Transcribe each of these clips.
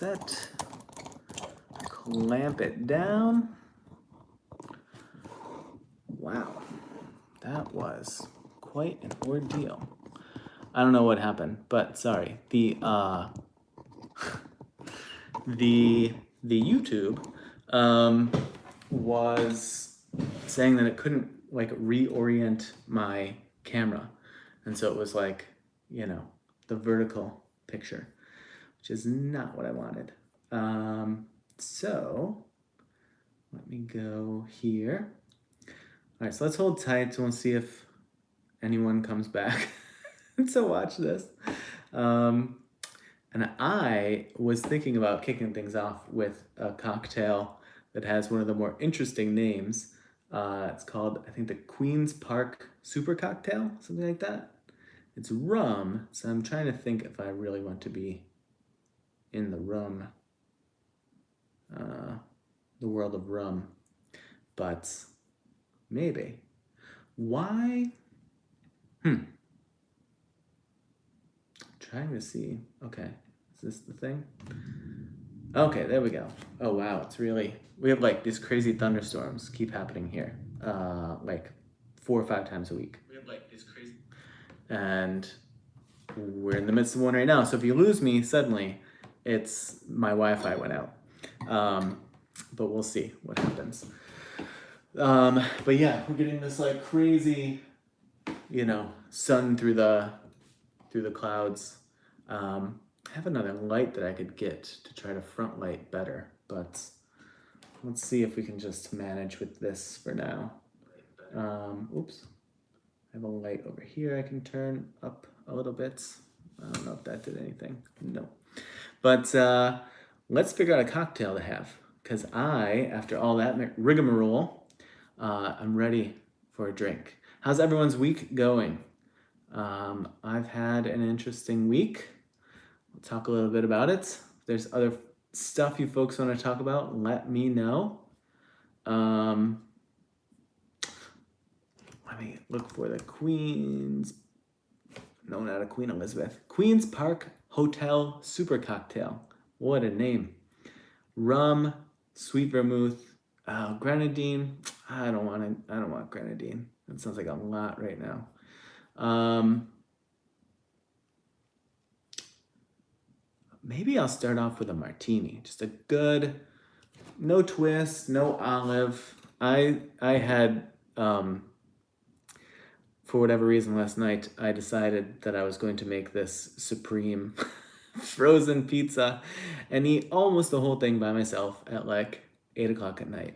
set, clamp it down. Wow, that was quite an ordeal. I don't know what happened, but sorry. The YouTube was saying that it couldn't like reorient my camera, and so it was like, you know, the vertical picture, which is not what I wanted. So let me go here. All right, so let's hold tight and we'll see if anyone comes back to watch this. And I was thinking about kicking things off with a cocktail that has one of the more interesting names. It's called, I think, the Queen's Park Super Cocktail, something like that. It's rum, so I'm trying to think if I really want to be in the rum, the world of rum, but maybe. Why? Trying to see. Okay, is this the thing? Okay, there we go. Oh wow, it's really, we have like these crazy thunderstorms keep happening here, like 4 or 5 times a week. We have like these crazy, and we're in the midst of one right now. So if you lose me suddenly, it's my Wi-Fi went out. But we'll see what happens. But yeah, we're getting this like crazy, you know, sun through the clouds. I have another light that I could get to try to front light better, but let's see if we can just manage with this for now. Oops. I have a light over here I can turn up a little bit. I don't know if that did anything. No. But let's figure out a cocktail to have, because after all that rigmarole, I'm ready for a drink. How's everyone's week going? I've had an interesting week. We'll talk a little bit about it. If there's other stuff you folks want to talk about, let me know. Let me look for the Queen's, no, not a Queen Elizabeth. Queen's Park Hotel Super Cocktail. What a name. Rum, sweet vermouth, grenadine. I don't want grenadine. That sounds like a lot right now. Maybe I'll start off with a martini. Just a good, no twist, no olive. I had, for whatever reason last night, I decided that I was going to make this supreme frozen pizza and eat almost the whole thing by myself at like 8 o'clock at night.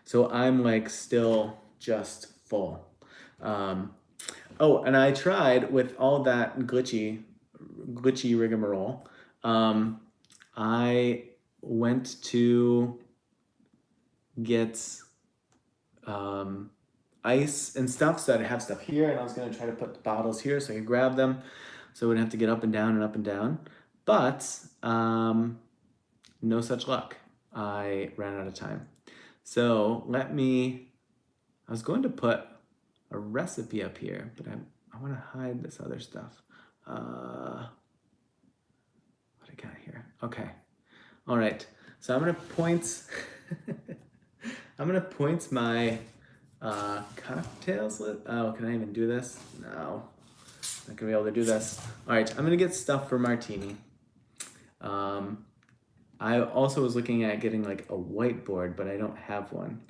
So I'm like still just full. Oh, and I tried with all that glitchy rigmarole. I went to get ice and stuff, so I'd have stuff here, and I was gonna try to put the bottles here so I could grab them, so I wouldn't have to get up and down and up and down. But no such luck. I ran out of time. So I was going to put a recipe up here, but I want to hide this other stuff. What I got here? Okay. All right. So I'm gonna point. I'm gonna point my cocktails. Oh, can I even do this? No, not gonna be able to do this. All right. I'm gonna get stuff for martini. I also was looking at getting like a whiteboard, but I don't have one.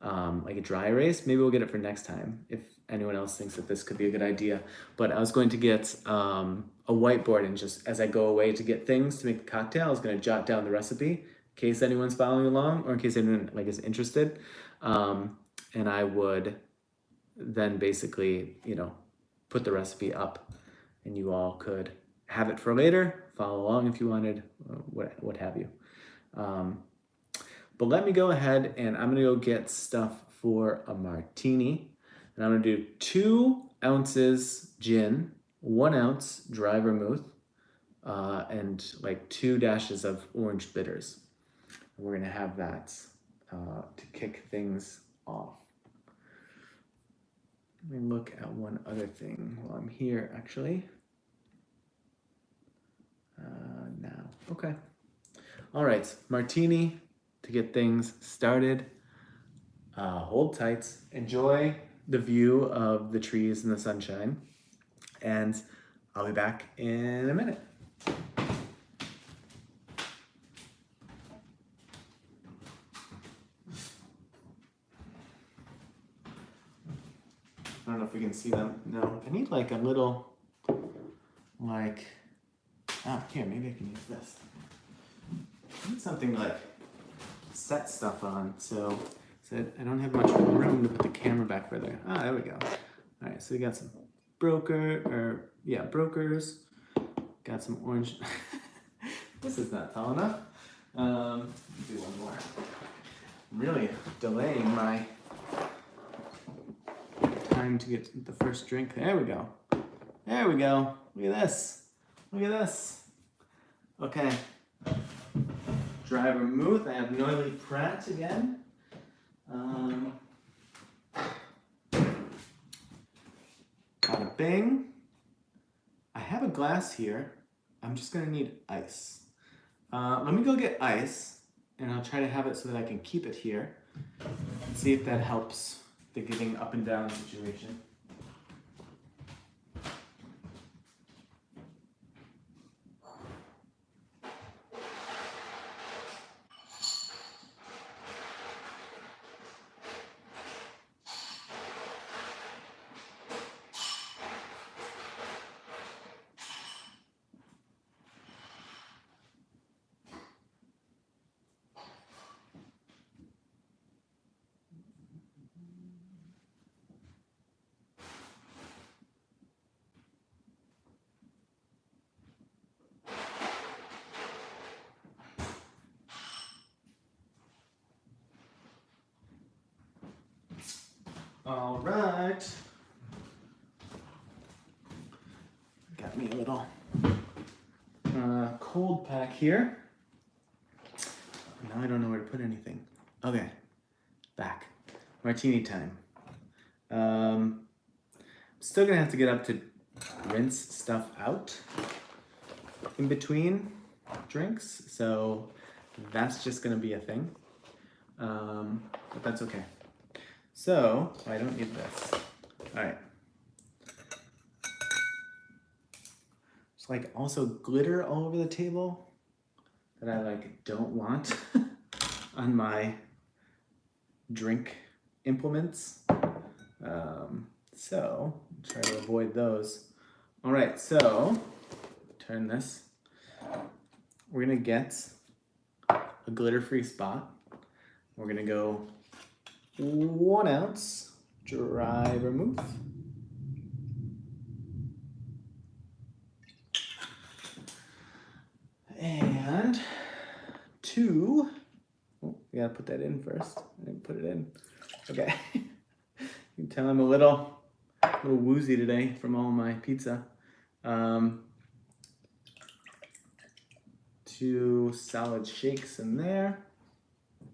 Like a dry erase. Maybe we'll get it for next time if anyone else thinks that this could be a good idea. But I was going to get a whiteboard, and just as I go away to get things to make the cocktail, I was going to jot down the recipe in case anyone's following along or in case anyone like is interested. And I would then basically, you know, put the recipe up, and you all could have it for later, follow along if you wanted, what have you. But let me go ahead and I'm gonna go get stuff for a martini. And I'm gonna do 2 ounces gin, 1 ounce dry vermouth, and like 2 dashes of orange bitters. And we're gonna have that to kick things off. Let me look at one other thing while I'm here, actually. Now, okay. All right, martini to get things started. Hold tight. Enjoy the view of the trees and the sunshine. And I'll be back in a minute. I don't know if we can see them. No, I need like a little, like, here, maybe I can use this. I need something to like set stuff on, so I don't have much room to put the camera back further. There we go. All right, so we got some brokers. Got some orange. This is not tall enough. Do one more. I'm really delaying my time to get the first drink. There we go. There we go. Look at this. Look at this. Okay. Dry vermouth. I have Noilly Prat again. Got a Bing. I have a glass here. I'm just gonna need ice. Let me go get ice, and I'll try to have it so that I can keep it here. And see if that helps the getting up and down situation. All right. Got me a little cold pack here. Now I don't know where to put anything. Okay, back. Martini time. Still gonna have to get up to rinse stuff out in between drinks, so that's just gonna be a thing. But that's okay. So, I don't need this. All right. There's like also glitter all over the table that I like don't want on my drink implements. So, try to avoid those. All right, so turn this. We're gonna get a glitter-free spot. We're gonna go 1 ounce dry vermouth. And 2, we gotta put that in first. I didn't put it in. Okay. You can tell I'm a little woozy today from all my pizza. 2 solid shakes in there.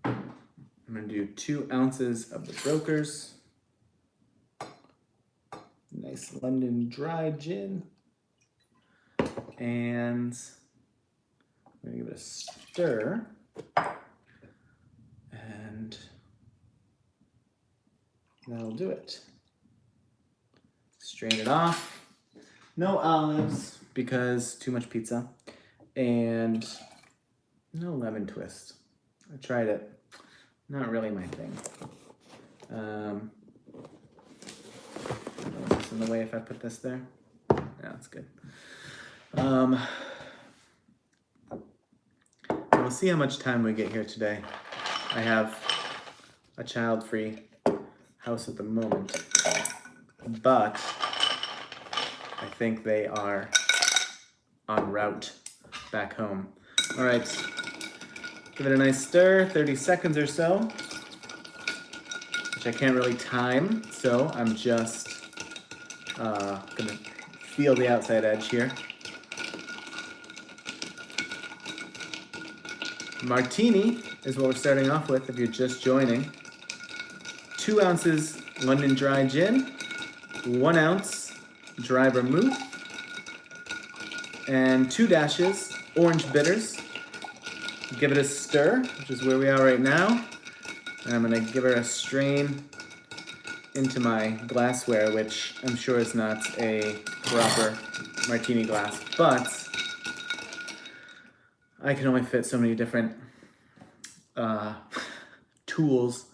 I'm gonna do 2 ounces of the brokers. Nice London dry gin. And I'm gonna give it a stir. And that'll do it. Strain it off. No olives because too much pizza. And no lemon twist. I tried it. Not really my thing. Is this in the way if I put this there? Yeah, that's good. We'll see how much time we get here today. I have a child-free house at the moment, but I think they are en route back home. All right. Give it a nice stir, 30 seconds or so, which I can't really time, so I'm just gonna feel the outside edge here. Martini is what we're starting off with if you're just joining. 2 ounces London dry gin, 1 ounce dry vermouth, and 2 dashes orange bitters, give it a stir, which is where we are right now. And I'm gonna give her a strain into my glassware, which I'm sure is not a proper martini glass, but I can only fit so many different tools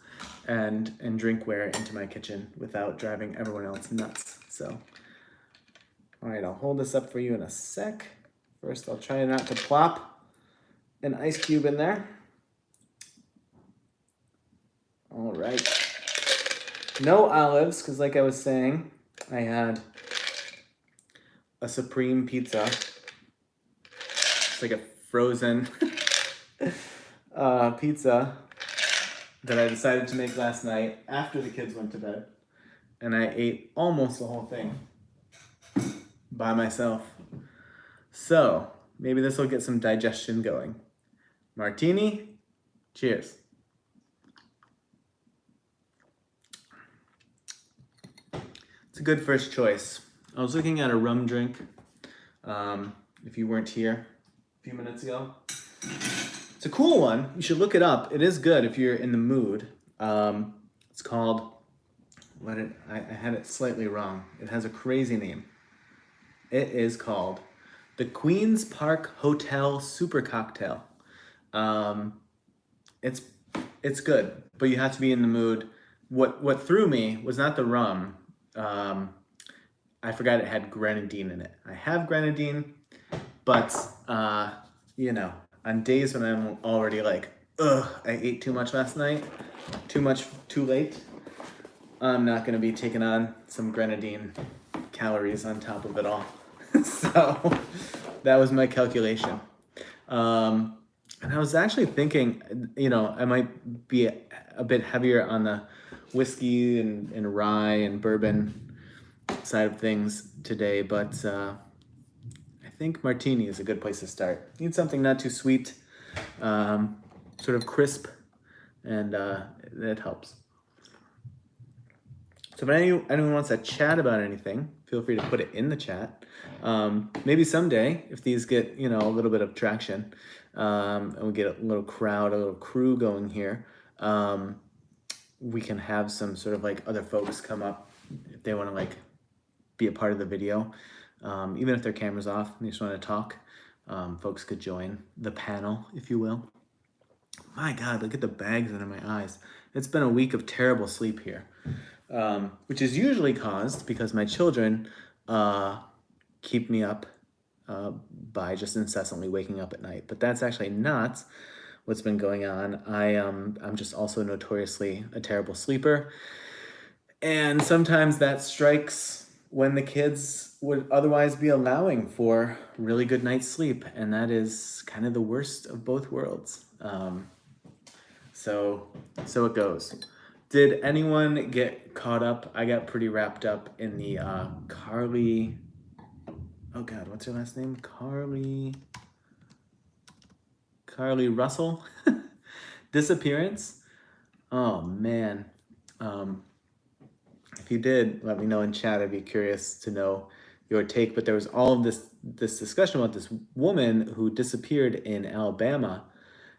and drinkware into my kitchen without driving everyone else nuts. So, all right, I'll hold this up for you in a sec. First, I'll try not to plop an ice cube in there. All right. No olives, because like I was saying, I had a supreme pizza. It's like a frozen pizza that I decided to make last night after the kids went to bed. And I ate almost the whole thing by myself. So maybe this will get some digestion going. Martini, cheers. It's a good first choice. I was looking at a rum drink, if you weren't here a few minutes ago. It's a cool one. You should look it up. It is good if you're in the mood. It's called, I had it slightly wrong. It has a crazy name. It is called the Queen's Park Hotel Super Cocktail. It's good, but you have to be in the mood. What threw me was not the rum. I forgot it had grenadine in it. I have grenadine, but you know, on days when I'm already like, I ate too much last night, too much, too late, I'm not gonna be taking on some grenadine calories on top of it all. So that was my calculation. And I was actually thinking, you know, I might be a bit heavier on the whiskey and rye and bourbon side of things today, but I think martini is a good place to start. Need something not too sweet, sort of crisp, and that helps. So if anyone wants to chat about anything, feel free to put it in the chat. Maybe someday, if these get, you know, a little bit of traction, and we get a little crowd, a little crew going here, we can have some sort of like other folks come up if they want to like be a part of the video. Even if their camera's off and they just want to talk, folks could join the panel, if you will. My God, look at the bags under my eyes. It's been a week of terrible sleep here, which is usually caused because my children keep me up by just incessantly waking up at night. But that's actually not what's been going on. I'm just also notoriously a terrible sleeper. And sometimes that strikes when the kids would otherwise be allowing for really good night's sleep. And that is kind of the worst of both worlds. So it goes. Did anyone get caught up? I got pretty wrapped up in the Carly, oh God, what's her last name? Carly Russell disappearance. Oh man. If you did, let me know in chat. I'd be curious to know your take. But there was all of this discussion about this woman who disappeared in Alabama.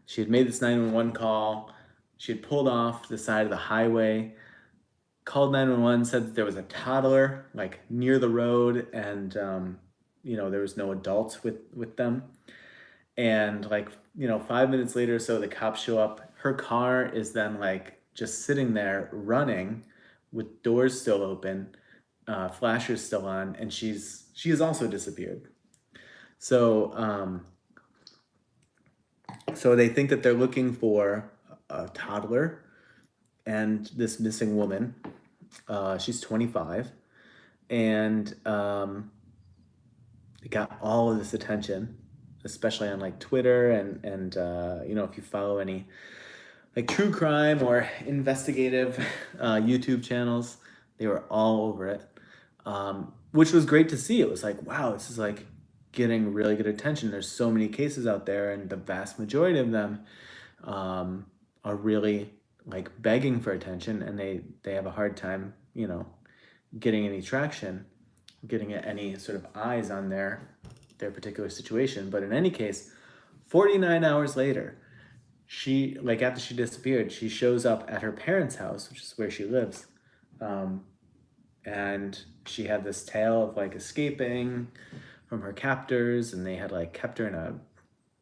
She had made this 911 call. She had pulled off the side of the highway, called 911, said that there was a toddler like near the road, and you know, there was no adults with them. And like, you know, 5 minutes later or so, the cops show up. Her car is then like just sitting there running with doors still open, flashers still on, and she has also disappeared. So so they think that they're looking for a toddler and this missing woman. She's 25, and it got all of this attention, especially on like Twitter and you know, if you follow any like true crime or investigative YouTube channels, they were all over it, which was great to see. It was like, wow, this is like getting really good attention. There's so many cases out there, and the vast majority of them are really like begging for attention, and they have a hard time, you know, getting any traction, getting any sort of eyes on their particular situation. But in any case, 49 hours later, she, like, after she disappeared, she shows up at her parents' house, which is where she lives. Um, and she had this tale of like escaping from her captors, and they had like kept her in a,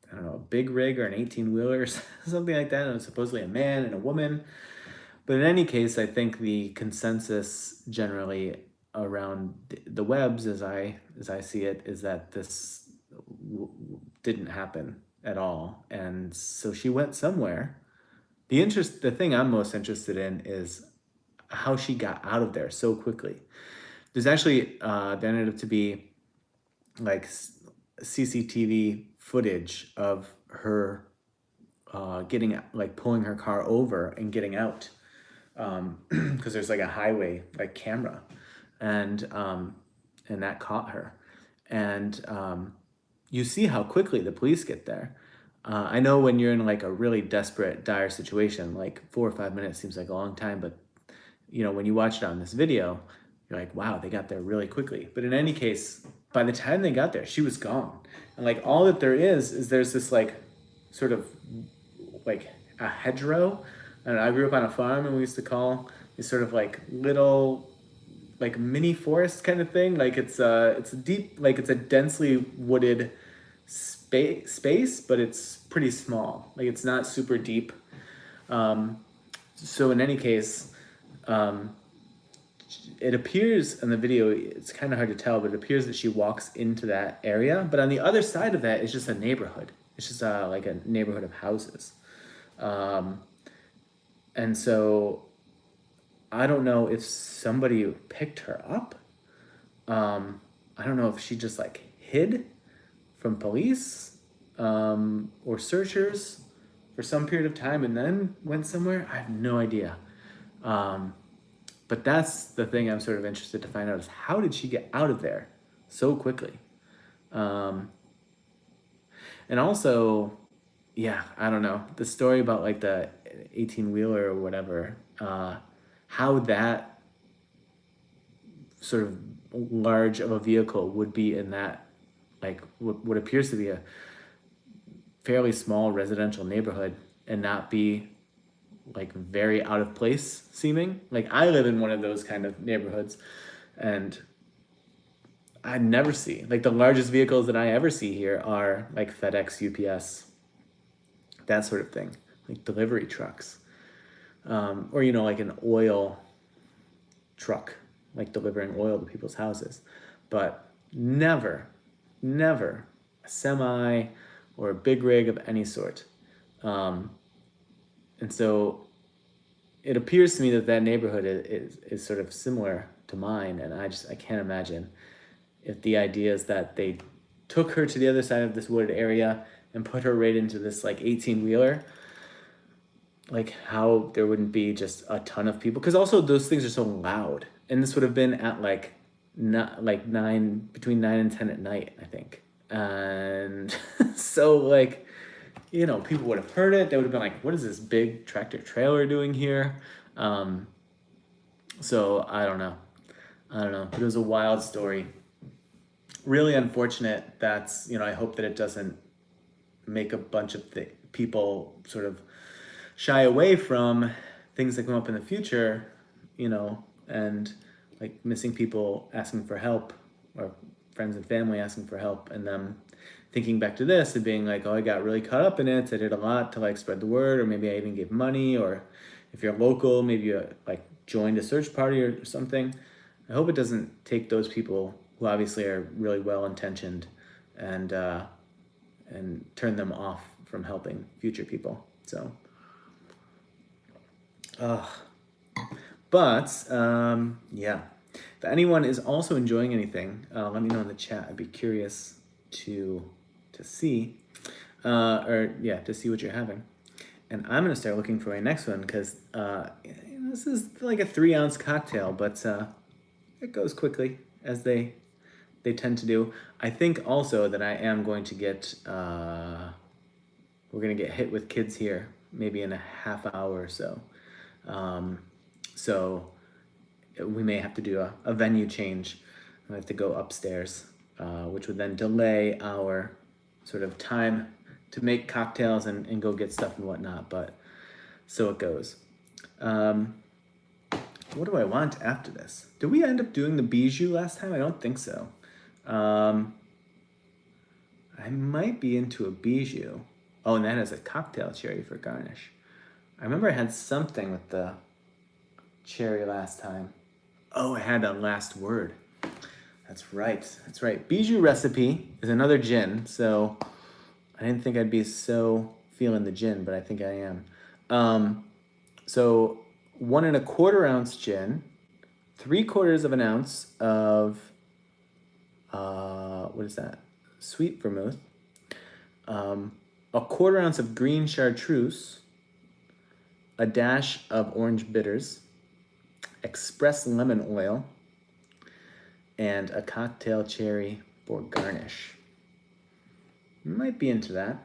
I don't know, a big rig or an 18-wheeler or something like that. And it was supposedly a man and a woman. But in any case, I think the consensus generally around the webs, as I see it, is that this didn't happen at all. And so she went somewhere. The thing I'm most interested in is how she got out of there so quickly. There's actually there ended up to be like CCTV footage of her getting, like, pulling her car over and getting out, because there's like a highway like camera, and that caught her, and you see how quickly the police get there. I know when you're in like a really desperate, dire situation, like 4 or 5 minutes seems like a long time, but when you watch it on this video, you're like, wow, they got there really quickly. But in any case, by the time they got there, she was gone. And like all that there is there's this like sort of like a hedgerow. And I grew up on a farm, and we used to call these sort of like little like mini forest kind of thing. Like it's a deep, like it's a densely wooded space, but it's pretty small. Like it's not super deep. So in any case, it appears in the video, it's kind of hard to tell, but it appears that she walks into that area. But on the other side of that is just a neighborhood. It's just like a neighborhood of houses. And so I don't know if somebody picked her up. I don't know if she just like hid from police or searchers for some period of time and then went somewhere. I have no idea. But that's the thing I'm sort of interested to find out, is how did she get out of there so quickly? And also, yeah, I don't know, the story about like the 18-wheeler or whatever, how that sort of large of a vehicle would be in that, like what appears to be a fairly small residential neighborhood and not be like very out of place seeming. Like I live in one of those kind of neighborhoods, and I never see, like, the largest vehicles that I ever see here are like FedEx, UPS, that sort of thing, like delivery trucks, or like an oil truck, like delivering oil to people's houses, but never a semi or a big rig of any sort. And so it appears to me that that neighborhood is sort of similar to mine, and I can't imagine if the idea is that they took her to the other side of this wooded area and put her right into this like 18-wheeler, like how there wouldn't be just a ton of people, because also those things are so loud, and this would have been at like not like between 9 and 10 at night, I think, and so like people would have heard it. They would have been like, what is this big tractor trailer doing here? So I don't know, but it was a wild story, really unfortunate. That's I hope that it doesn't make a bunch of people sort of shy away from things that come up in the future, and like missing people asking for help, or friends and family asking for help, and them thinking back to this and being like, oh, I got really caught up in it. I did a lot to like spread the word, or maybe I even gave money, or if you're local, maybe you like joined a search party or something. I hope it doesn't take those people who obviously are really well-intentioned and turn them off from helping future people. So, but yeah, if anyone is also enjoying anything, let me know in the chat. I'd be curious to see, to see what you're having. And I'm gonna start looking for my next one, because this is like a 3-ounce cocktail, but it goes quickly, as they tend to do. I think also that I am going to get we're gonna get hit with kids here maybe in a half hour or so. So we may have to do a venue change. I have to go upstairs, which would then delay our sort of time to make cocktails and go get stuff and whatnot, but so it goes. What do I want after this? Did we end up doing the bijou last time? I don't think so. I might be into a bijou. Oh, and that is a cocktail cherry for garnish. I remember I had something with the cherry last time. Oh, I had a last word. That's right. That's right. Bijou recipe is another gin, so I didn't think I'd be so feeling the gin, but I think I am. So 1 1/4 ounce gin, 3/4 of an ounce of what is that? Sweet vermouth. 1/4 ounce of green chartreuse, a dash of orange bitters, express lemon oil, and a cocktail cherry for garnish. Might be into that.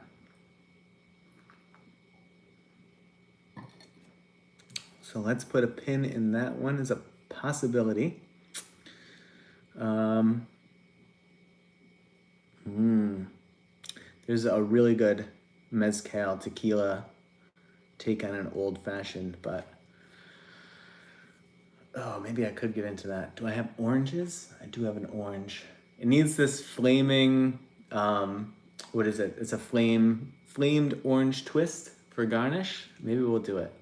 So let's put a pin in that one as a possibility. There's a really good mezcal tequila take on an old fashioned, but oh, maybe I could get into that. Do I have oranges? I do have an orange. It needs this flaming, what is it? It's a flamed orange twist for garnish. Maybe we'll do it.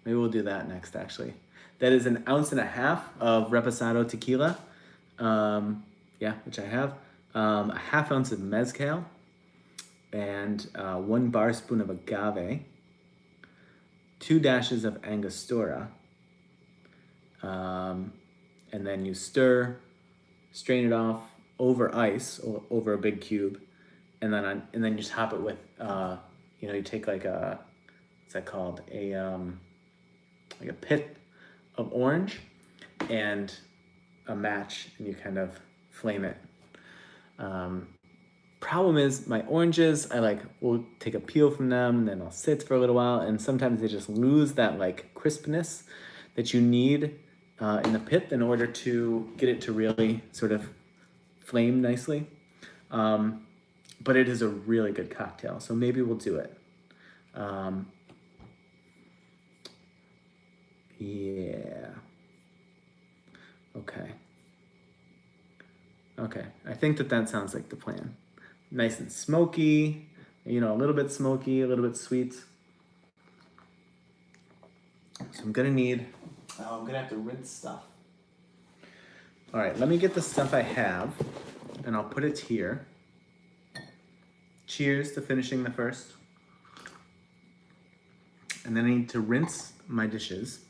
Maybe we'll do that next, actually. That is 1.5 ounces of Reposado tequila, which I have. 1/2 ounce of mezcal, and 1 bar spoon of agave, 2 dashes of Angostura, and then you stir, strain it off over ice, over a big cube, and then you top it with, you take like a, what's that called? Like a pit of orange and a match, and you kind of flame it. Problem is, my oranges, will take a peel from them, and then I'll sit for a little while, and sometimes they just lose that crispness that you need in the pit in order to get it to really sort of flame nicely. But it is a really good cocktail, so maybe we'll do it. Yeah. Okay, I think that sounds like the plan. Nice and smoky, a little bit smoky, a little bit sweet. So I'm gonna have to rinse stuff. All right, let me get the stuff I have, and I'll put it here. Cheers to finishing the first. And then I need to rinse my dishes.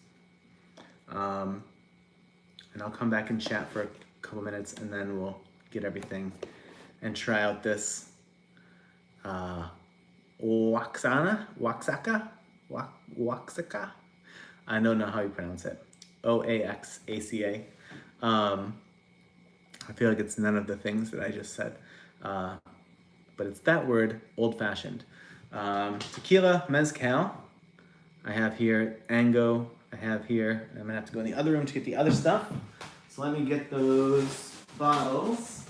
And I'll come back and chat for a couple minutes, and then we'll get everything and try out this Oaxaca. I don't know how you pronounce it. Oaxaca. I feel like it's none of the things that I just said, but it's that word, old fashioned. Tequila, mezcal. I have here Ango. I have here. I'm gonna have to go in the other room to get the other stuff. So let me get those bottles.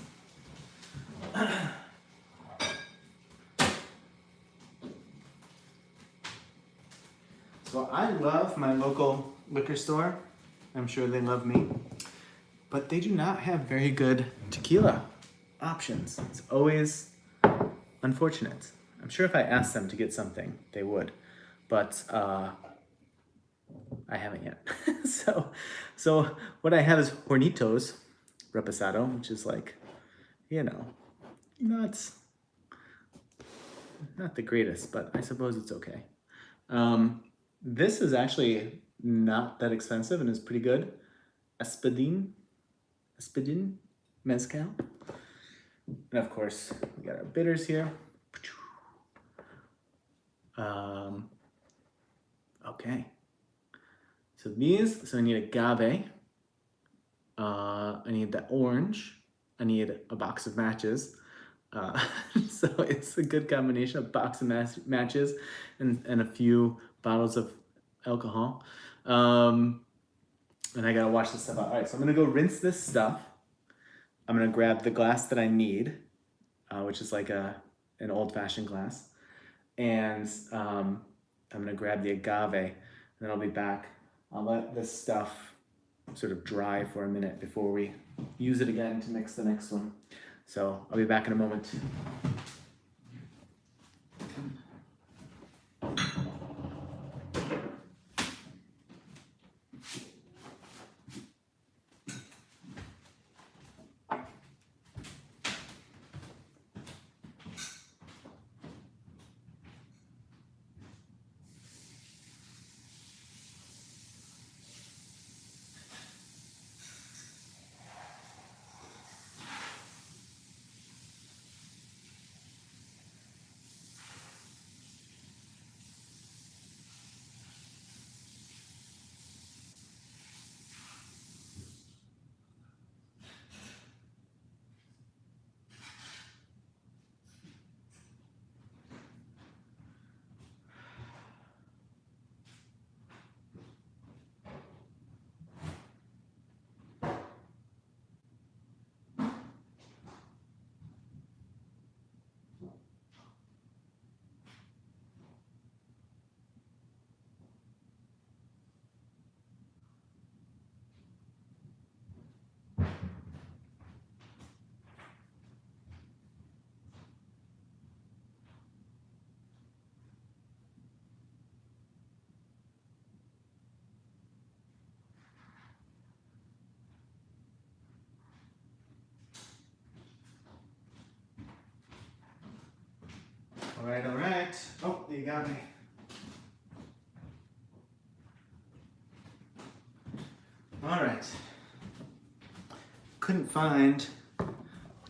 So I love my local liquor store. I'm sure they love me. But they do not have very good tequila options. It's always unfortunate. I'm sure if I asked them to get something, they would. But I haven't yet. So what I have is Hornitos Reposado, which is not the greatest, but I suppose it's okay. This is actually not that expensive and is pretty good. Espadin Mezcal. And of course, we got our bitters here. Okay. So I need agave. I need the orange. I need a box of matches. So it's a good combination of box of matches and a few bottles of alcohol. And I gotta wash this stuff out. All right, so I'm gonna go rinse this stuff. I'm gonna grab the glass that I need, which is like an old-fashioned glass. and I'm gonna grab the agave, and then I'll be back. I'll let this stuff sort of dry for a minute before we use it again to mix the next one. So I'll be back in a moment. All right, all right. Oh, you got me. All right. Couldn't find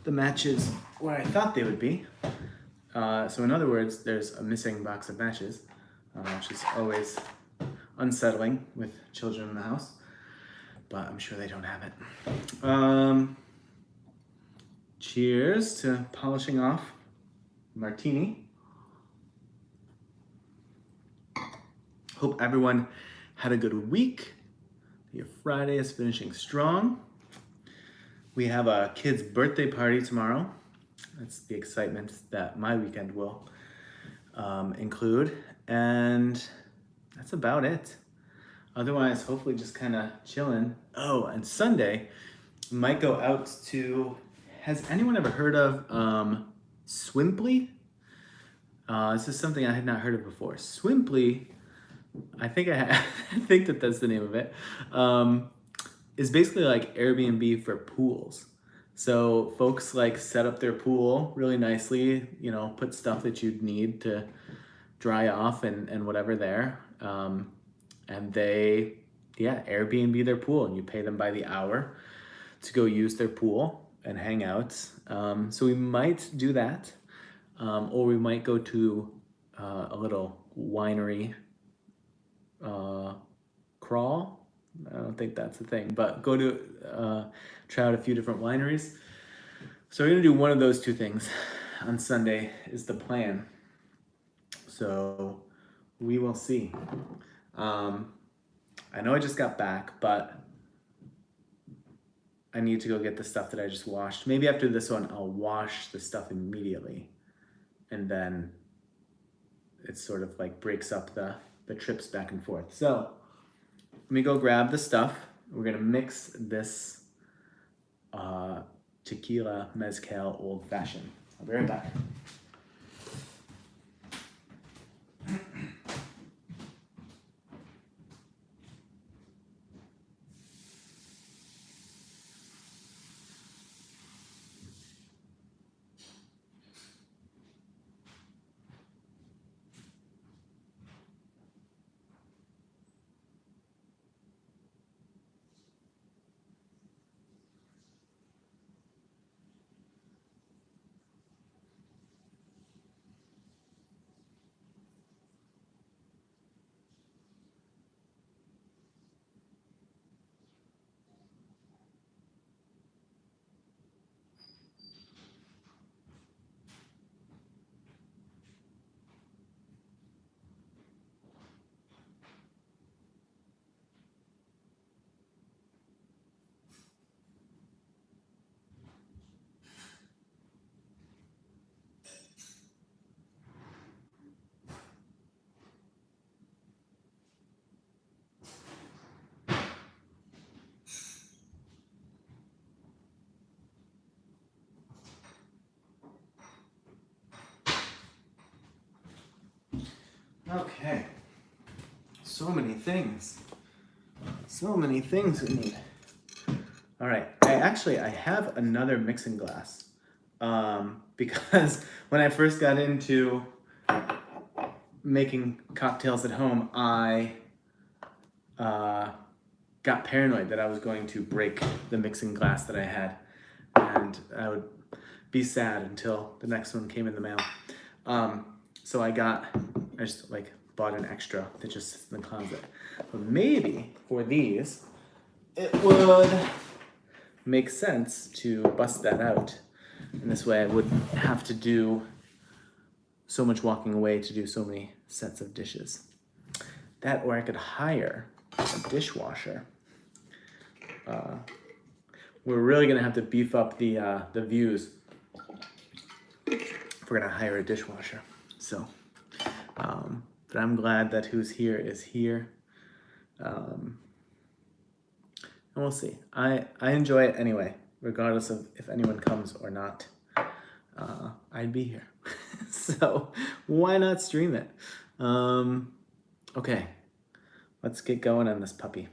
the matches where I thought they would be. So in other words, there's a missing box of matches, which is always unsettling with children in the house, but I'm sure they don't have it. Cheers to polishing off martini. Hope everyone had a good week. Your Friday is finishing strong. We have a kid's birthday party tomorrow. That's the excitement that my weekend will include. And that's about it. Otherwise, hopefully just kind of chilling. Oh, and Sunday, might go out to, has anyone ever heard of Swimply? This is something I had not heard of before. Swimply, I think I think that that's the name of it. Is basically like Airbnb for pools. So folks like set up their pool really nicely, you know, put stuff that you'd need to dry off and whatever there. And they, Airbnb their pool, and you pay them by the hour to go use their pool and hang out. So we might do that, or we might go to a little winery crawl. I don't think that's the thing, but go to try out a few different wineries. So we're gonna do one of those two things on Sunday is the plan. So we will see. I know I just got back, but I need to go get the stuff that I just washed. Maybe after this one, I'll wash the stuff immediately, and then it sort of like breaks up the trips back and forth. So let me go grab the stuff. We're gonna mix this tequila mezcal old fashioned. I'll be right back. Okay. So many things. So many things we need. All right. I have another mixing glass. Because when I first got into making cocktails at home, I got paranoid that I was going to break the mixing glass that I had. And I would be sad until the next one came in the mail. So I just like bought an extra that just sits in the closet. But maybe for these, it would make sense to bust that out. And this way I wouldn't have to do so much walking away to do so many sets of dishes. That, or I could hire a dishwasher. We're really gonna have to beef up the views if we're gonna hire a dishwasher. So, but I'm glad that who's here is here. And we'll see. I enjoy it anyway, regardless of if anyone comes or not. I'd be here. So why not stream it? Okay, let's get going on this puppy.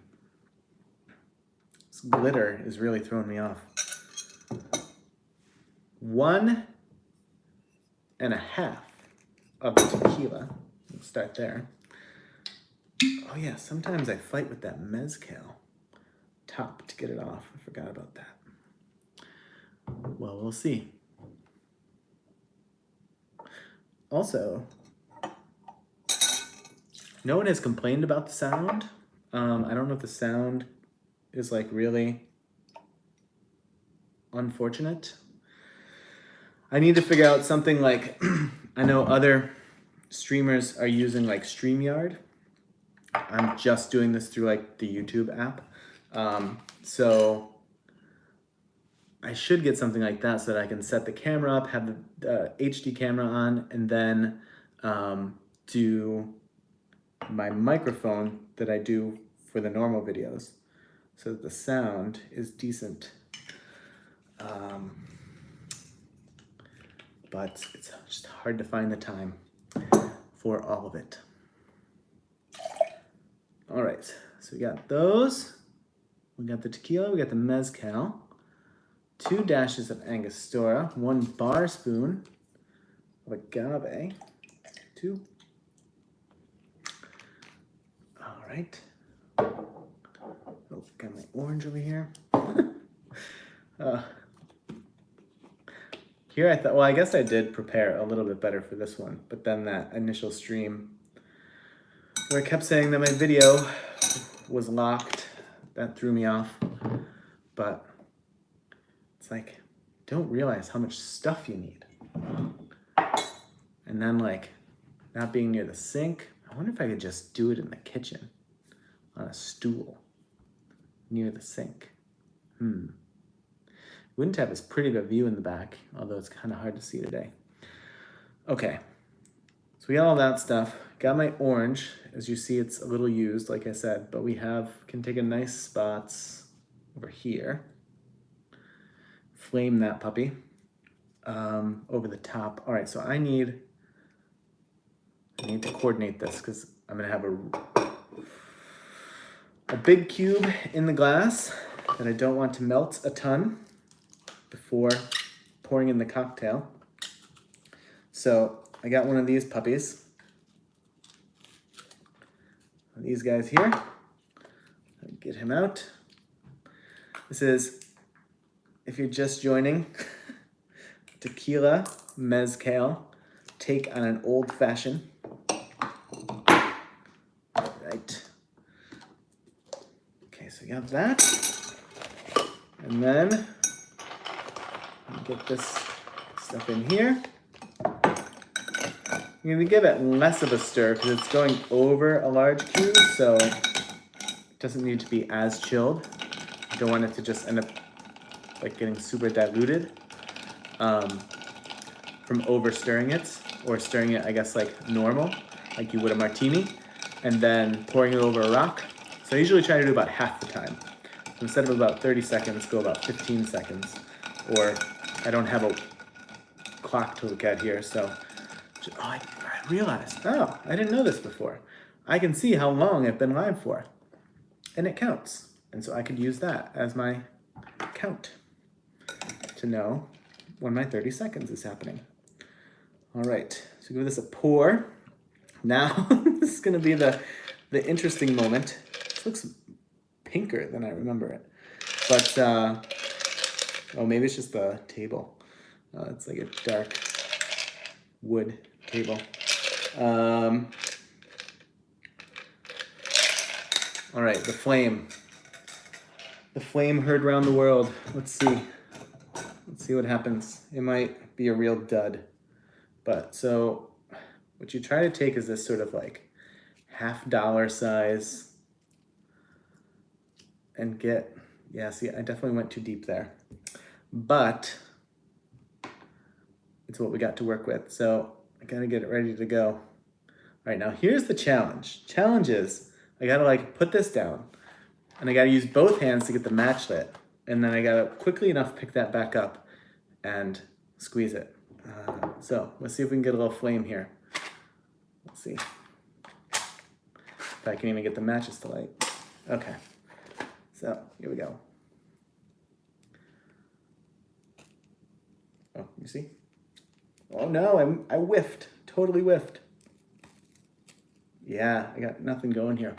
This glitter is really throwing me off. 1.5 of the tequila. Let's start there. Oh yeah, sometimes I fight with that mezcal top to get it off. I forgot about that. Well, we'll see. Also, no one has complained about the sound. I don't know if the sound is like really unfortunate. I need to figure out something like, I know other streamers are using like StreamYard. I'm just doing this through like the YouTube app. So I should get something like that so that I can set the camera up, have the HD camera on, and then do my microphone that I do for the normal videos so that the sound is decent. But it's just hard to find the time for all of it. All right, so we got those. We got the tequila, we got the mezcal. 2 dashes of Angostura, 1 bar spoon of agave, 2. All right. Oh, got my orange over here. Here I thought, well, I guess I did prepare a little bit better for this one, but then that initial stream where I kept saying that my video was locked, that threw me off. But it's like, don't realize how much stuff you need. And then like, not being near the sink, I wonder if I could just do it in the kitchen on a stool near the sink. Wouldn't have as pretty of a view in the back, although it's kind of hard to see today. Okay, so we got all that stuff. Got my orange. As you see, it's a little used, like I said, but we can take a nice spots over here. Flame that puppy over the top. All right, so I need to coordinate this because I'm gonna have a big cube in the glass that I don't want to melt a ton before pouring in the cocktail. So I got one of these puppies. These guys here. Get him out. This is, if you're just joining, tequila mezcal take on an old fashioned. Right. Okay, so we got that. And then get this stuff in here. I'm gonna give it less of a stir because it's going over a large cube, so it doesn't need to be as chilled. I don't want it to just end up like getting super diluted from over stirring it, or stirring it, I guess, like normal, like you would a martini, and then pouring it over a rock. So I usually try to do about half the time. So instead of about 30 seconds, go about 15 seconds, or I don't have a clock to look at here, so I I realized, oh, I didn't know this before. I can see how long I've been live for, and it counts. And so I could use that as my count to know when my 30 seconds is happening. All right, so give this a pour. Now, this is gonna be the interesting moment. This looks pinker than I remember it. But, oh, maybe it's just the table. It's like a dark wood table. All right, the flame. The flame heard round the world. Let's see. Let's see what happens. It might be a real dud. But so what you try to take is this sort of like $50 size and get, yeah, see, I definitely went too deep there. But it's what we got to work with. So I gotta get it ready to go. All right, now here's the challenge. Challenge is I gotta like put this down and I gotta use both hands to get the match lit. And then I gotta quickly enough pick that back up and squeeze it. So let's see if we can get a little flame here. Let's see if I can even get the matches to light. Okay, so here we go. Oh, you see? Oh no, I whiffed, totally whiffed. Yeah, I got nothing going here.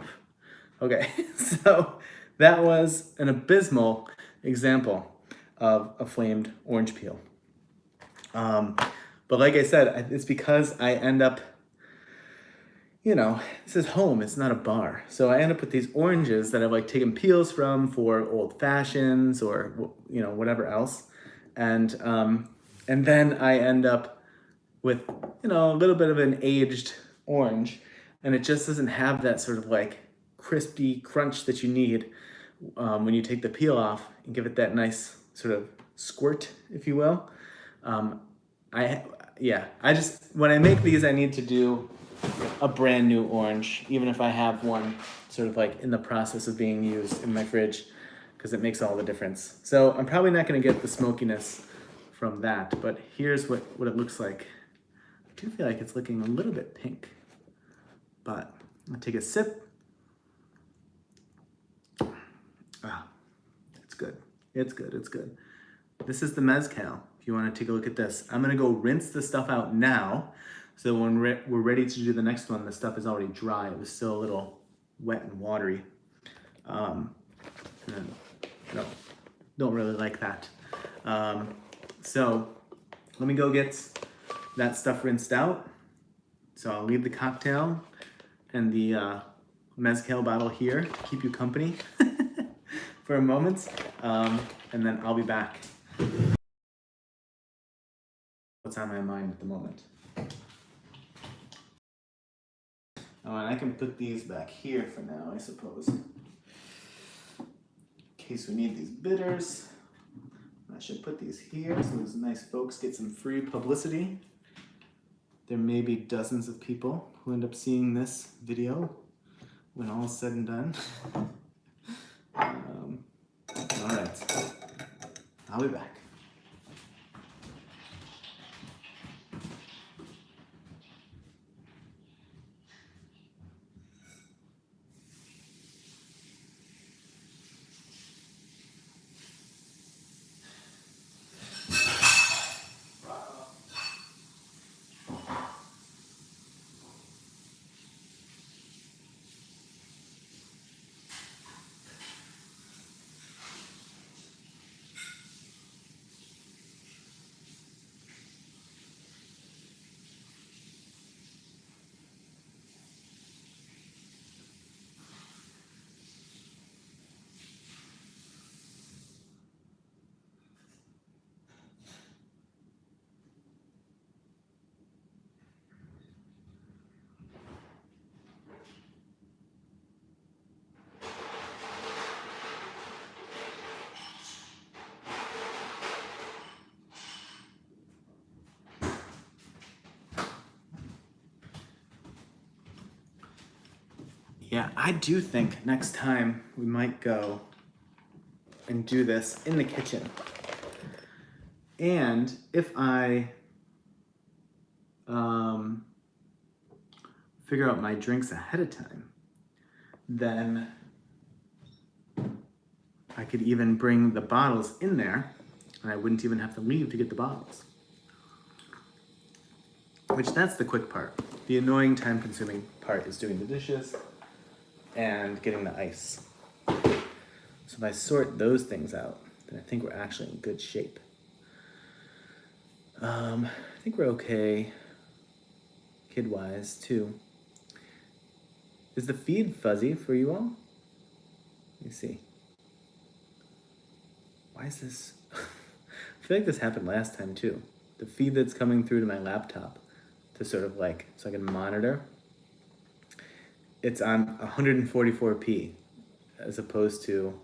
Okay, so that was an abysmal example of a flamed orange peel. But like I said, it's because I end up, you know, this is home, it's not a bar. So I end up with these oranges that I've like taken peels from for old fashions or, you know, whatever else. And then I end up with, you know, a little bit of an aged orange, and it just doesn't have that sort of like crispy crunch that you need when you take the peel off and give it that nice sort of squirt, if you will. I just, when I make these, I need to do a brand new orange, even if I have one sort of like in the process of being used in my fridge, because it makes all the difference. So I'm probably not going to get the smokiness from that, but here's what it looks like. I do feel like it's looking a little bit pink, but I'll take a sip. Ah, it's good. It's good. It's good. This is the mezcal. If you want to take a look at this, I'm gonna go rinse the stuff out now, so when we're ready to do the next one, the stuff is already dry. It was still a little wet and watery. And no, don't really like that. So let me go get that stuff rinsed out. So I'll leave the cocktail and the mezcal bottle here to keep you company for a moment, and then I'll be back. What's on my mind at the moment? Oh, and I can put these back here for now, I suppose. In case we need these bitters. I should put these here so those nice folks get some free publicity. There may be dozens of people who end up seeing this video when all is said and done. All right, I'll be back. Yeah, I do think next time we might go and do this in the kitchen. And if I figure out my drinks ahead of time, then I could even bring the bottles in there and I wouldn't even have to leave to get the bottles. Which, that's the quick part. The annoying, time-consuming part is doing the dishes and getting the ice. So if I sort those things out, then I think we're actually in good shape. I think we're okay kid-wise too. Is the feed fuzzy for you all? Let me see. Why is this? I feel like this happened last time too. The feed that's coming through to my laptop to sort of like, so I can monitor, it's on 144p as opposed to,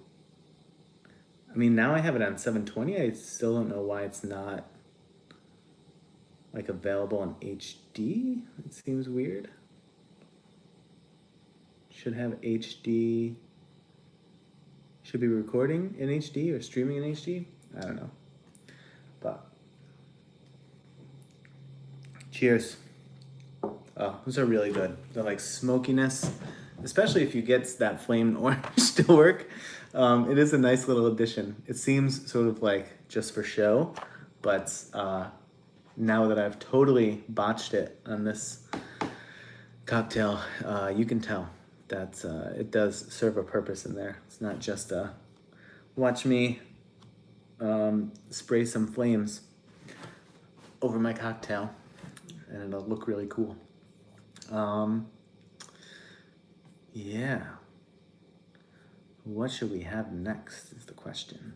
I mean, now I have it on 720. I still don't know why it's not like available in HD. It seems weird. Should have HD, should be recording in HD or streaming in HD. I don't know, but cheers. Oh, those are really good. The like smokiness, especially if you get that flamed orange to work. It is a nice little addition. It seems sort of like just for show, but now that I've totally botched it on this cocktail, you can tell that it does serve a purpose in there. It's not just watch me spray some flames over my cocktail and it'll look really cool. Yeah. What should we have next is the question.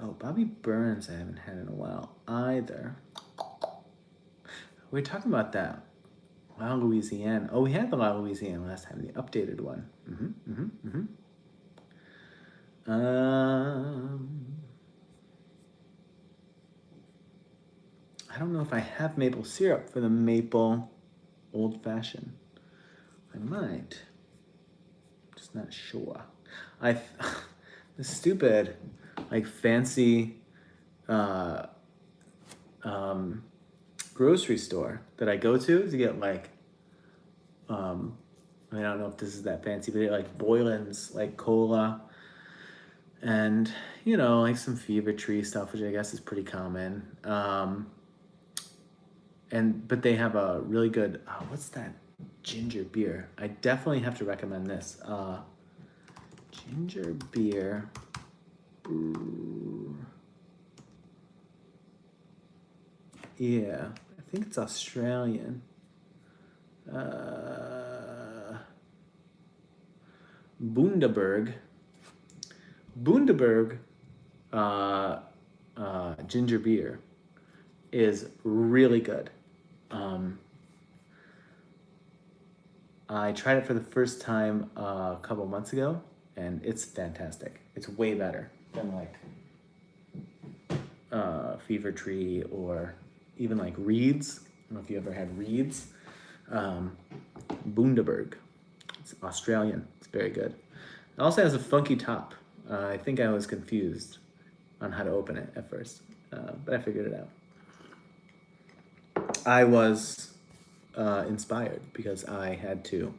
Oh, Bobby Burns I haven't had in a while either. We were talking about that La Louisiane. Oh, we had the La Louisiane last time, the updated one. I don't know if I have maple syrup for the maple old fashioned. I might. Just not sure. The stupid, like fancy grocery store that I go to get like, I don't know if this is that fancy, but like Boylan's, like cola, and you know, like some Fever Tree stuff, which I guess is pretty common. But they have a really good, what's that ginger beer? I definitely have to recommend this. Ginger beer. Yeah, I think it's Australian. Bundaberg ginger beer is really good. I tried it for the first time a couple months ago, and it's fantastic. It's way better than like Fever Tree or even like Reed's. I don't know if you ever had Reed's. Bundaberg. It's Australian. It's very good. It also has a funky top. I think I was confused on how to open it at first, but I figured it out. I was inspired because I had to.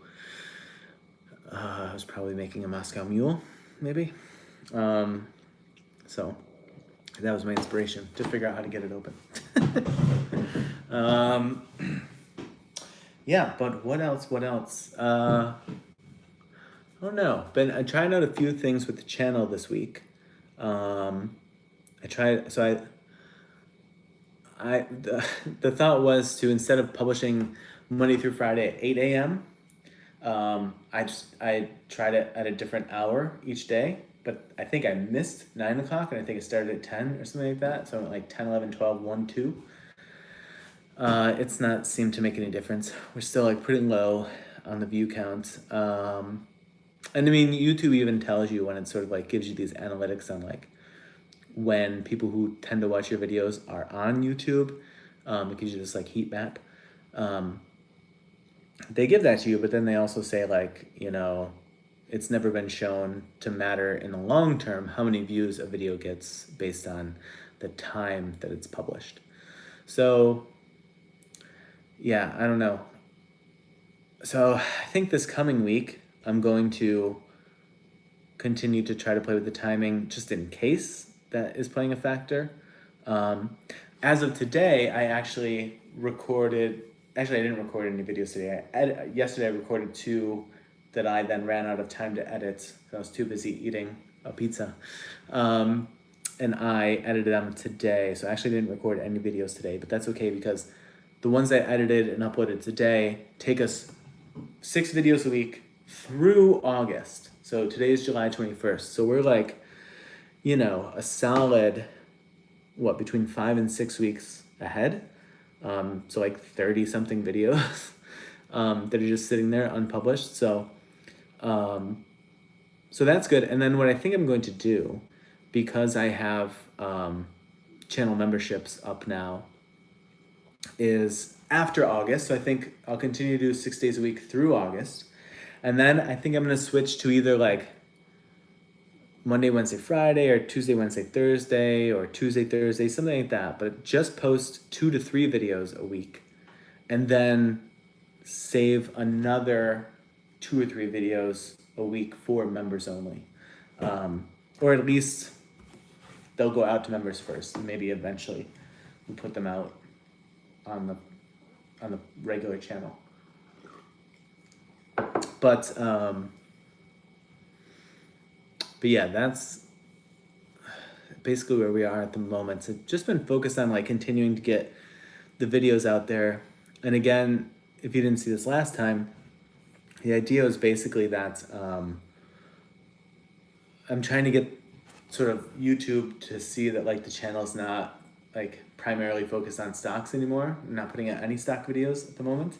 I was probably making a Moscow Mule, maybe. So that was my inspiration to figure out how to get it open. Yeah, but what else? I don't know. I tried out a few things with the channel this week. The thought was to, instead of publishing Monday through Friday at 8 a.m., I tried it at a different hour each day, but I think I missed 9 o'clock, and I think it started at 10 or something like that. So I went like 10, 11, 12, 1, 2. It's not seemed to make any difference. We're still like pretty low on the view count. And I mean, YouTube even tells you when it sort of like gives you these analytics on like when people who tend to watch your videos are on YouTube. It gives you this like heat map. They give that to you, but then they also say like, you know, it's never been shown to matter in the long term how many views a video gets based on the time that it's published. So yeah, I don't know. So I think this coming week, I'm going to continue to try to play with the timing just in case that is playing a factor. Um, as of today, I actually recorded, actually I didn't record any videos today. Yesterday I recorded 2 that I then ran out of time to edit. So I was too busy eating a pizza. Um, and I edited them today. So I actually didn't record any videos today, but that's okay because the ones I edited and uploaded today take us 6 videos a week through August. So today is July 21st. So we're like, a solid, between 5 and 6 weeks ahead. So like 30 something videos that are just sitting there unpublished. So that's good. And then what I think I'm going to do, because I have channel memberships up now, is after August. So I think I'll continue to do 6 days a week through August. And then I think I'm going to switch to either like Monday, Wednesday, Friday, or Tuesday, Wednesday, Thursday, or Tuesday, Thursday, something like that. But just post 2 to 3 videos a week. And then save another 2 or 3 videos a week for members only. Or at least they'll go out to members first. And maybe eventually we'll put them out on the regular channel. But yeah, that's basically where we are at the moment. So just been focused on like continuing to get the videos out there. And again, if you didn't see this last time, the idea is basically that I'm trying to get sort of YouTube to see that like the channel's not like primarily focused on stocks anymore. I'm not putting out any stock videos at the moment.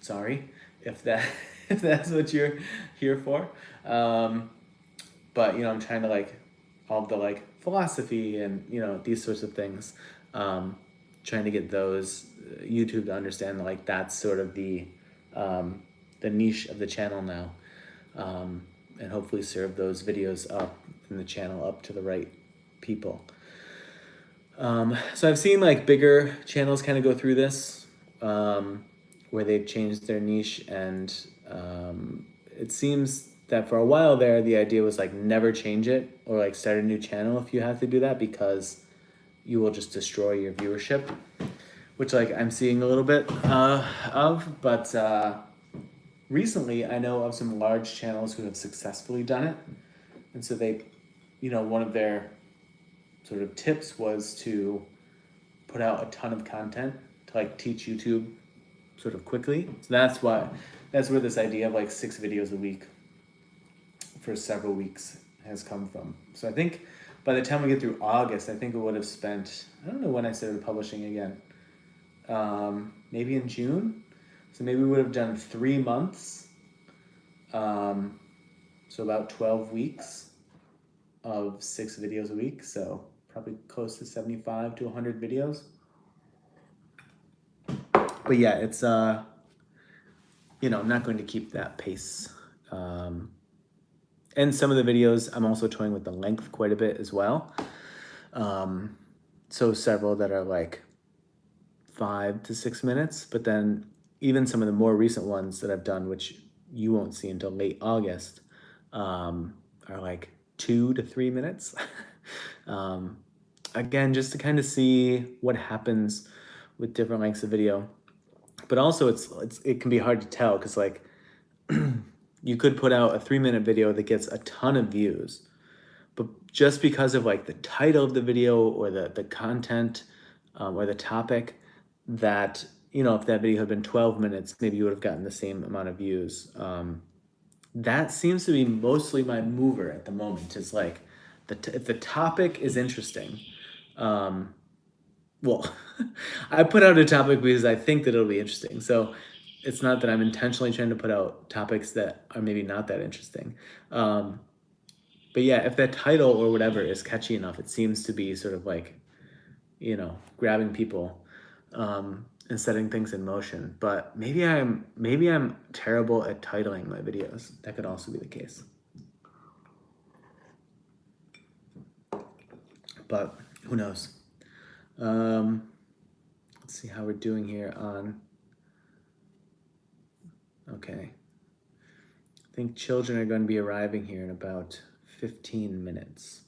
Sorry if if that's what you're here for. But I'm trying to like all the like philosophy and these sorts of things. Trying to get those YouTube to understand that, like that's sort of the niche of the channel now, and hopefully serve those videos up in the channel up to the right people. So I've seen like bigger channels kind of go through this, where they've changed their niche, and it seems that for a while there, the idea was like never change it or like start a new channel if you have to do that, because you will just destroy your viewership, which like I'm seeing a little bit of, but recently I know of some large channels who have successfully done it. And so they, one of their sort of tips was to put out a ton of content to like teach YouTube sort of quickly. So that's where this idea of like 6 videos a week for several weeks has come from. So I think by the time we get through August, I think we would have spent, I don't know when I started publishing again, maybe in June. So maybe we would have done 3 months. So about 12 weeks of 6 videos a week. So probably close to 75 to 100 videos. But yeah, it's, I'm not going to keep that pace. And some of the videos, I'm also toying with the length quite a bit as well. So several that are like 5 to 6 minutes, but then even some of the more recent ones that I've done, which you won't see until late August, are like 2 to 3 minutes. Again, just to kind of see what happens with different lengths of video. But also it can be hard to tell because like you could put out a 3-minute video that gets a ton of views, but just because of like the title of the video or the content or the topic, that if that video had been 12 minutes, maybe you would have gotten the same amount of views. That seems to be mostly my mover at the moment, is like if the topic is interesting. Well, I put out a topic because I think that it'll be interesting. So it's not that I'm intentionally trying to put out topics that are maybe not that interesting. But yeah, if that title or whatever is catchy enough, it seems to be sort of like, grabbing people and setting things in motion. But maybe I'm terrible at titling my videos. That could also be the case. But who knows? Let's see how we're doing here on Okay. I think children are going to be arriving here in about 15 minutes.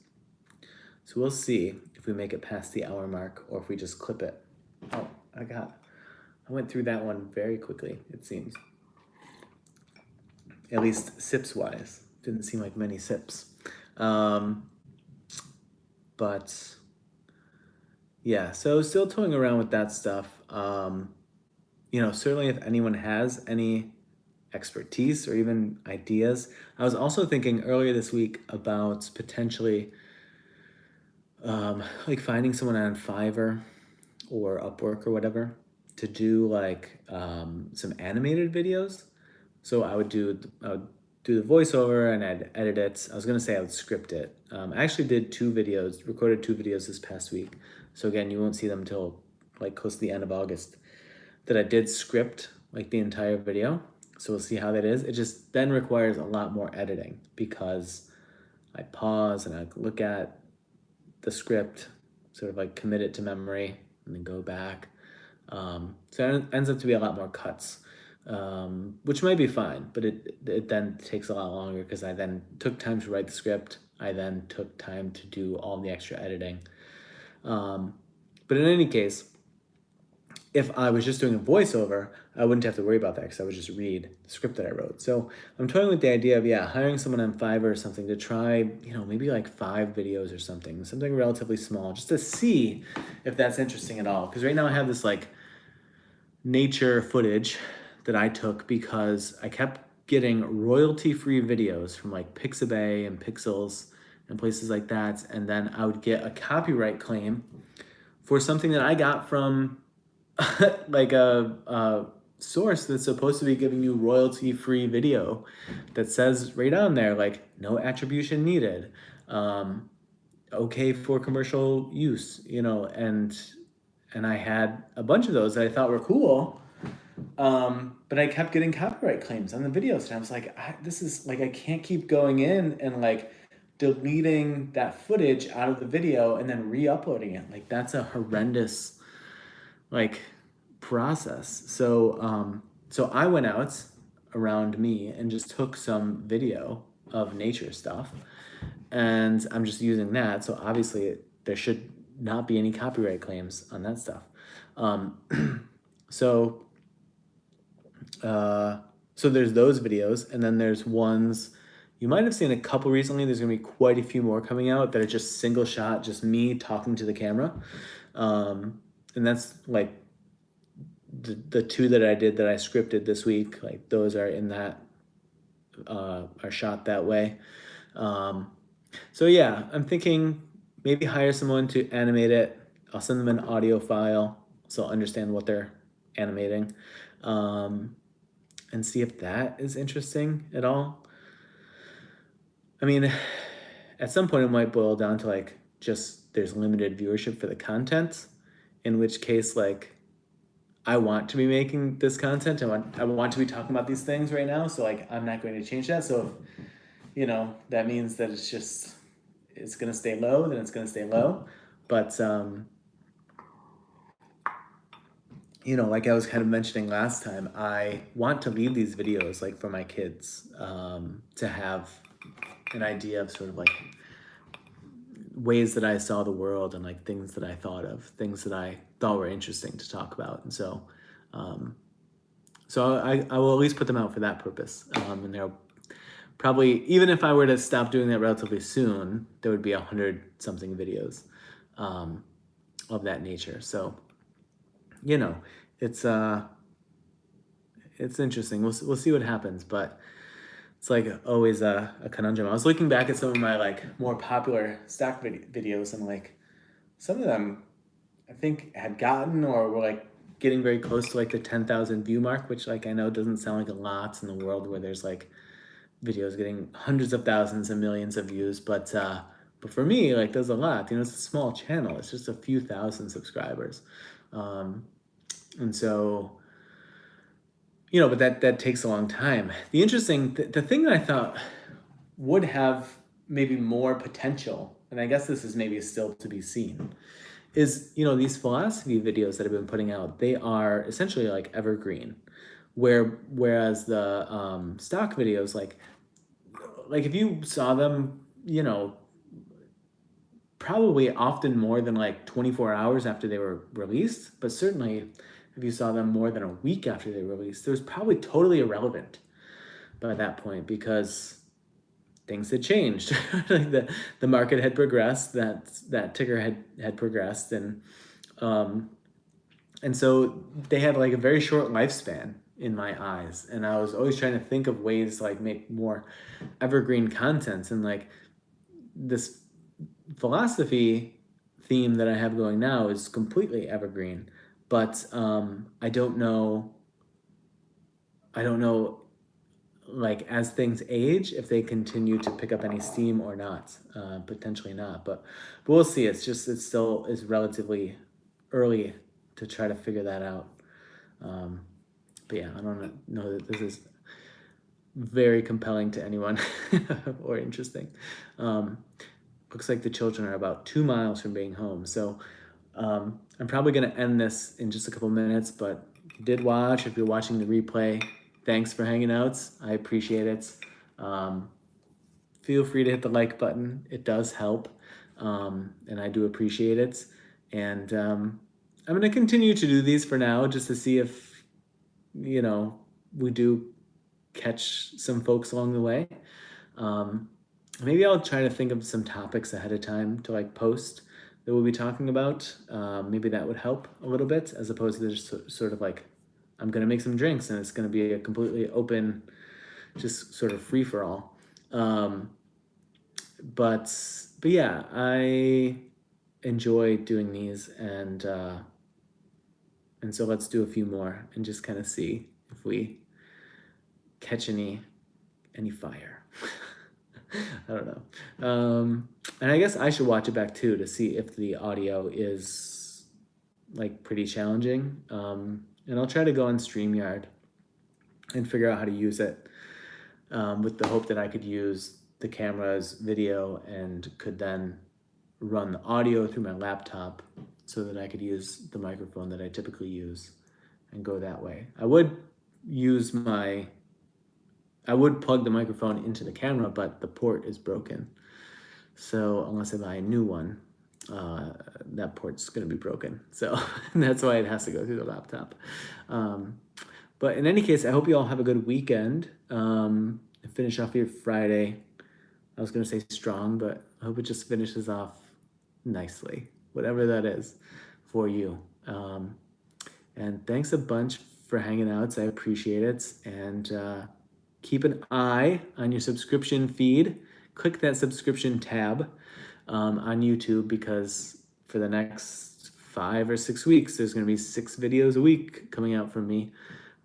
So we'll see if we make it past the hour mark or if we just clip it. Oh, I went through that one very quickly, it seems. At least sips wise. Didn't seem like many sips. But yeah, so still toying around with that stuff. Certainly if anyone has any expertise or even ideas. I was also thinking earlier this week about potentially like finding someone on Fiverr or Upwork or whatever to do like some animated videos. So I would do the voiceover and I'd edit it. I was gonna say I would script it. I actually recorded two videos this past week. So again, you won't see them until like close to the end of August. That I did script like the entire video. So we'll see how that is. It just then requires a lot more editing because I pause and I look at the script, sort of like commit it to memory and then go back. So it ends up to be a lot more cuts, which might be fine, but it then takes a lot longer because I then took time to write the script. I then took time to do all the extra editing. But in any case, if I was just doing a voiceover, I wouldn't have to worry about that because I would just read the script that I wrote. So I'm toying with the idea of, hiring someone on Fiverr or something to try, maybe like 5 videos or something relatively small, just to see if that's interesting at all. Because right now I have this like nature footage that I took because I kept getting royalty-free videos from like Pixabay and Pixels and places like that. And then I would get a copyright claim for something that I got from like a source that's supposed to be giving you royalty-free video that says right on there, like no attribution needed, okay for commercial use, and I had a bunch of those that I thought were cool, but I kept getting copyright claims on the videos, and I was like, this is like, I can't keep going in and like deleting that footage out of the video and then re-uploading it. Like that's a horrendous like process. So I went out around me and just took some video of nature stuff, and I'm just using that. So obviously there should not be any copyright claims on that stuff. So there's those videos, and then there's ones you might have seen a couple recently. There's gonna be quite a few more coming out that are just single shot, just me talking to the camera. And that's like the 2 that I did that I scripted this week. Like those are in that, are shot that way. So yeah, I'm thinking maybe hire someone to animate it. I'll send them an audio file so I'll understand what they're animating, and see if that is interesting at all. I mean, at some point it might boil down to like just there's limited viewership for the content, in which case like I want to be making this content. I want to be talking about these things right now. So like I'm not going to change that. So if that means that it's gonna stay low, then it's gonna stay low. But like I was kind of mentioning last time, I want to leave these videos like for my kids, to have an idea of sort of like ways that I saw the world and like things that I thought of, things that I thought were interesting to talk about. And so I will at least put them out for that purpose. And they'll probably, even if I were to stop doing that relatively soon, there would be 100 something videos of that nature. So it's interesting. We'll see what happens, but it's like always a conundrum. I was looking back at some of my like more popular stock videos, and like some of them I think had gotten or were like getting very close to like the 10,000 view mark, which like I know doesn't sound like a lot in the world where there's like videos getting hundreds of thousands and millions of views, but for me, like there's a lot. It's a small channel. It's just a few thousand subscribers, and so but that takes a long time. The thing that I thought would have maybe more potential, and I guess this is maybe still to be seen, is these philosophy videos that I've been putting out. They are essentially like evergreen, Whereas the stock videos, like if you saw them, you know, probably often more than like 24 hours after they were released, but certainly if you saw them more than a week after they were released, it was probably totally irrelevant by that point because things had changed. Like the market had progressed, that ticker had progressed, um, and so they had like a very short lifespan in my eyes. And I was always trying to think of ways to like make more evergreen content, and like this philosophy theme that I have going now is completely evergreen, but I don't know like as things age if they continue to pick up any steam or not. Potentially not, but we'll see. It's still is relatively early to try to figure that out. um, but yeah, I don't know that this is very compelling to anyone or interesting. um, Looks like the children are about 2 miles from being home, so I'm probably going to end this in just a couple minutes. But if you did watch, if you're watching the replay, thanks for hanging out. I appreciate it. Um, Feel free to hit the like button. It does help, and I do appreciate it. And I'm going to continue to do these for now just to see if, you know, we do catch some folks along the way. Um, Maybe I'll try to think of some topics ahead of time to like post that we'll be talking about. Maybe that would help a little bit, as opposed to just sort of like, I'm gonna make some drinks and it's gonna be a completely open, just sort of free for all. Um, but yeah, I enjoy doing these, and so let's do a few more and just kind of see if we catch any fire. I don't know. And I guess I should watch it back too to see if the audio is like pretty challenging. And I'll try to go on StreamYard and figure out how to use it, with the hope that I could use the camera's video and could then run the audio through my laptop so that I could use the microphone that I typically use and go that way. I would plug the microphone into the camera, but the port is broken. So unless I buy a new one, that port's gonna be broken. So that's why it has to go through the laptop. But in any case, I hope you all have a good weekend. Finish off your Friday. I was gonna say strong, but I hope it just finishes off nicely, whatever that is for you. And thanks a bunch for hanging out. I appreciate it. And keep an eye on your subscription feed. Click that subscription tab on YouTube, because for the next 5 or 6 weeks, there's going to be 6 videos a week coming out from me,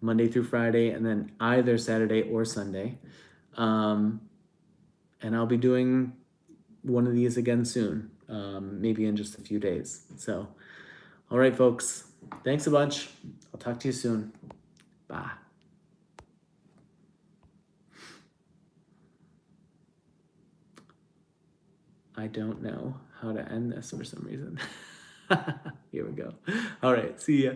Monday through Friday, and then either Saturday or Sunday. And I'll be doing one of these again soon, maybe in just a few days. So, all right, folks, thanks a bunch. I'll talk to you soon. Bye. I don't know how to end this for some reason. Here we go. All right, see ya.